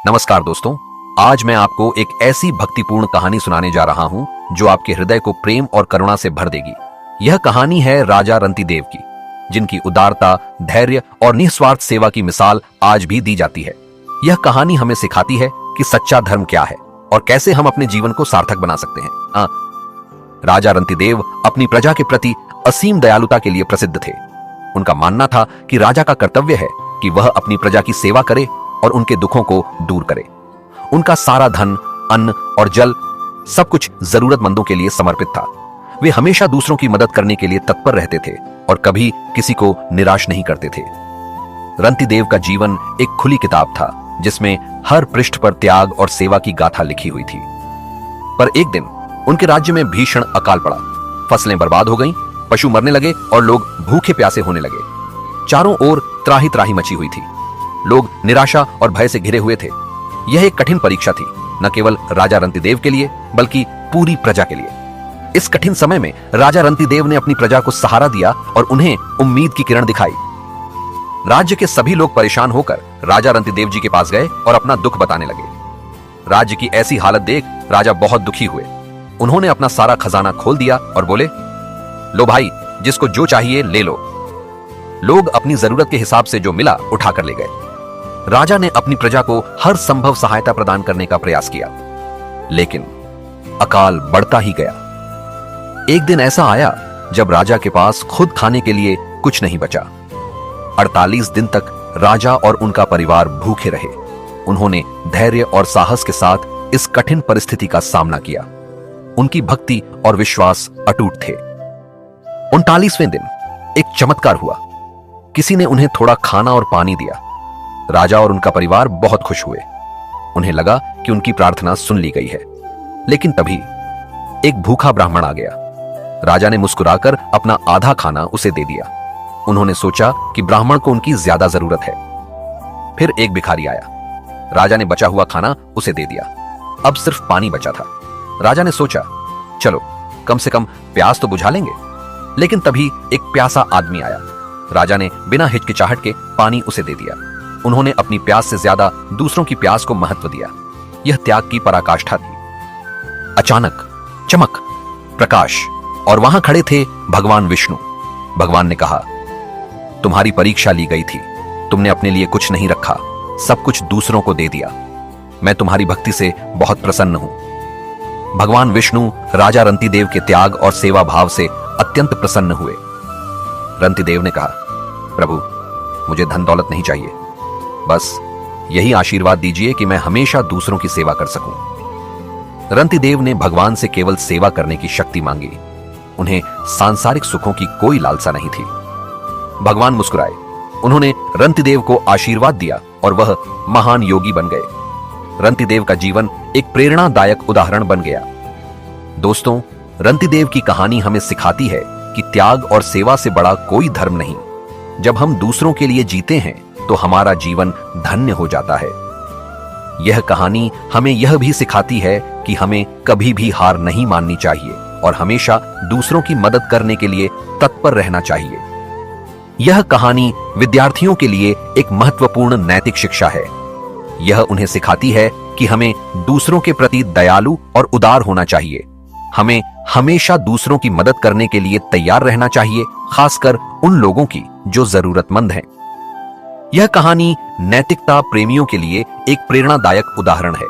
नमस्कार दोस्तों, आज मैं आपको एक ऐसी भक्तिपूर्ण कहानी सुनाने जा रहा हूं जो आपके हृदय को प्रेम और करुणा से भर देगी। यह कहानी है राजा रंतिदेव की, जिनकी उदारता, धैर्य और निस्वार्थ सेवा की मिसाल आज भी दी जाती है। यह कहानी हमें सिखाती है कि सच्चा धर्म क्या है और कैसे हम अपने जीवन को सार्थक बना सकते हैं। राजा रंतिदेव अपनी प्रजा के प्रति असीम दयालुता के लिए प्रसिद्ध थे। उनका मानना था कि राजा का कर्तव्य है कि वह अपनी प्रजा की सेवा करे और उनके दुखों को दूर करे। उनका सारा धन, अन्न और जल सब कुछ जरूरतमंदों के लिए समर्पित था। वे हमेशा दूसरों की मदद करने के लिए तत्पर रहते थे और कभी किसी को निराश नहीं करते थे। रंतिदेव का जीवन एक खुली किताब था जिसमें हर पृष्ठ पर त्याग और सेवा की गाथा लिखी हुई थी। पर एक दिन उनके राज्य में भीषण अकाल पड़ा। फसलें बर्बाद हो गईं, पशु मरने लगे और लोग भूखे प्यासे होने लगे। चारों ओर त्राही त्राही मची हुई थी। लोग निराशा और भय से घिरे हुए थे। यह एक कठिन परीक्षा थी, न केवल राजा रंतिदेव के लिए बल्कि पूरी प्रजा के लिए। इस कठिन समय में राजा रंतिदेव ने अपनी प्रजा को सहारा दिया और उन्हें उम्मीद की किरण दिखाई। राज्य के सभी लोग परेशान होकर राजा रंतिदेव जी के पास गए और अपना दुख बताने लगे। राज्य की ऐसी हालत देख राजा बहुत दुखी हुए। उन्होंने अपना सारा खजाना खोल दिया और बोले, लो भाई, जिसको जो चाहिए ले लो। लोग अपनी जरूरत के हिसाब से जो मिला उठाकर ले गए। राजा ने अपनी प्रजा को हर संभव सहायता प्रदान करने का प्रयास किया, लेकिन अकाल बढ़ता ही गया। एक दिन ऐसा आया जब राजा के पास खुद खाने के लिए कुछ नहीं बचा। 48 दिन तक राजा और उनका परिवार भूखे रहे। उन्होंने धैर्य और साहस के साथ इस कठिन परिस्थिति का सामना किया। उनकी भक्ति और विश्वास अटूट थे। 39वें दिन एक चमत्कार हुआ। किसी ने उन्हें थोड़ा खाना और पानी दिया। राजा और उनका परिवार बहुत खुश हुए। उन्हें लगा कि उनकी प्रार्थना सुन ली गई है। लेकिन तभी एक भूखा ब्राह्मण आ गया। राजा ने मुस्कुराकर अपना आधा खाना उसे दे दिया। उन्होंने सोचा कि ब्राह्मण को उनकी ज्यादा जरूरत है। फिर एक भिखारी आया। राजा ने बचा हुआ खाना उसे दे दिया। अब सिर्फ पानी बचा था। राजा ने सोचा, चलो कम से कम प्यास तो बुझा लेंगे। लेकिन तभी एक प्यासा आदमी आया। राजा ने बिना हिचकिचाहट के पानी उसे दे दिया। उन्होंने अपनी प्यास से ज्यादा दूसरों की प्यास को महत्व दिया। यह त्याग की पराकाष्ठा थी। अचानक चमक, प्रकाश, और वहां खड़े थे भगवान विष्णु। भगवान ने कहा, तुम्हारी परीक्षा ली गई थी। तुमने अपने लिए कुछ नहीं रखा, सब कुछ दूसरों को दे दिया। मैं तुम्हारी भक्ति से बहुत प्रसन्न हूं। भगवान विष्णु राजा रंतिदेव के त्याग और सेवा भाव से अत्यंत प्रसन्न हुए। रंतिदेव ने कहा, प्रभु, मुझे धन दौलत नहीं चाहिए, बस यही आशीर्वाद दीजिए कि मैं हमेशा दूसरों की सेवा कर सकूं। रंतिदेव ने भगवान से केवल सेवा करने की शक्ति मांगी। उन्हें सांसारिक सुखों की कोई लालसा नहीं थी। भगवान मुस्कुराए। उन्होंने रंतिदेव को आशीर्वाद दिया और वह महान योगी बन गए। रंतिदेव का जीवन एक प्रेरणादायक उदाहरण बन गया। दोस्तों, रंतिदेव की कहानी हमें सिखाती है कि त्याग और सेवा से बड़ा कोई धर्म नहीं। जब हम दूसरों के लिए जीते हैं तो हमारा जीवन धन्य हो जाता है। यह कहानी हमें यह भी सिखाती है कि हमें कभी भी हार नहीं माननी चाहिए और हमेशा दूसरों की मदद करने के लिए तत्पर रहना चाहिए। यह कहानी विद्यार्थियों के लिए एक महत्वपूर्ण नैतिक शिक्षा है। यह उन्हें सिखाती है कि हमें दूसरों के प्रति दयालु और उदार होना चाहिए। हमें हमेशा दूसरों की मदद करने के लिए तैयार रहना चाहिए, खासकर उन लोगों की जो जरूरतमंद हैं। यह कहानी नैतिकता प्रेमियों के लिए एक प्रेरणादायक उदाहरण है।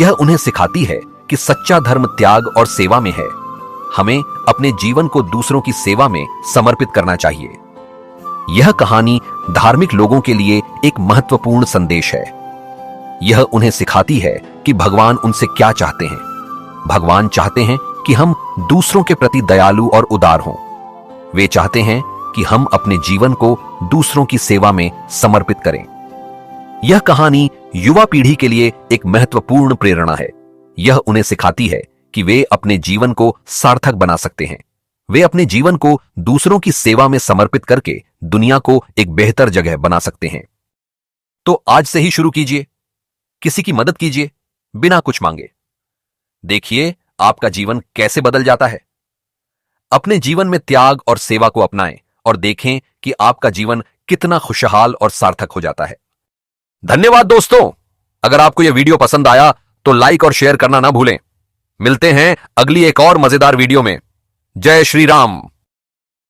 यह उन्हें सिखाती है कि सच्चा धर्म त्याग और सेवा में है। हमें अपने जीवन को दूसरों की सेवा में समर्पित करना चाहिए। यह कहानी धार्मिक लोगों के लिए एक महत्वपूर्ण संदेश है। यह उन्हें सिखाती है कि भगवान उनसे क्या चाहते हैं। भगवान चाहते हैं कि हम दूसरों के प्रति दयालु और उदार हों। वे चाहते हैं कि हम अपने जीवन को दूसरों की सेवा में समर्पित करें। यह कहानी युवा पीढ़ी के लिए एक महत्वपूर्ण प्रेरणा है। यह उन्हें सिखाती है कि वे अपने जीवन को सार्थक बना सकते हैं। वे अपने जीवन को दूसरों की सेवा में समर्पित करके दुनिया को एक बेहतर जगह बना सकते हैं। तो आज से ही शुरू कीजिए। किसी की मदद कीजिए बिना कुछ मांगे। देखिए आपका जीवन कैसे बदल जाता है। अपने जीवन में त्याग और सेवा को अपनाएं और देखें कि आपका जीवन कितना खुशहाल और सार्थक हो जाता है। धन्यवाद दोस्तों। अगर आपको यह वीडियो पसंद आया तो लाइक और शेयर करना ना भूलें। मिलते हैं अगली एक और मजेदार वीडियो में। जय श्री राम।